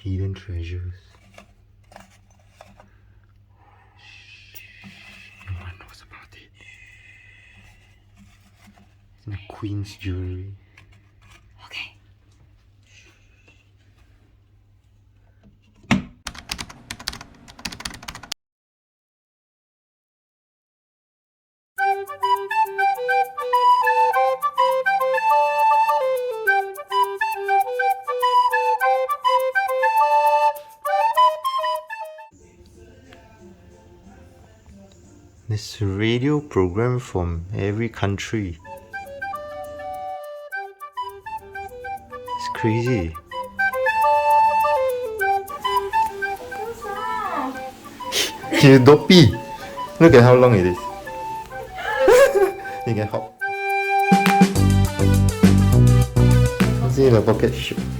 hidden treasures. No one knows about it. It's the Queen's jewelry. Okay. There's a radio program from every country. It's crazy. She's dopey. Look at how long it is. You can hop. See the pocket shoot.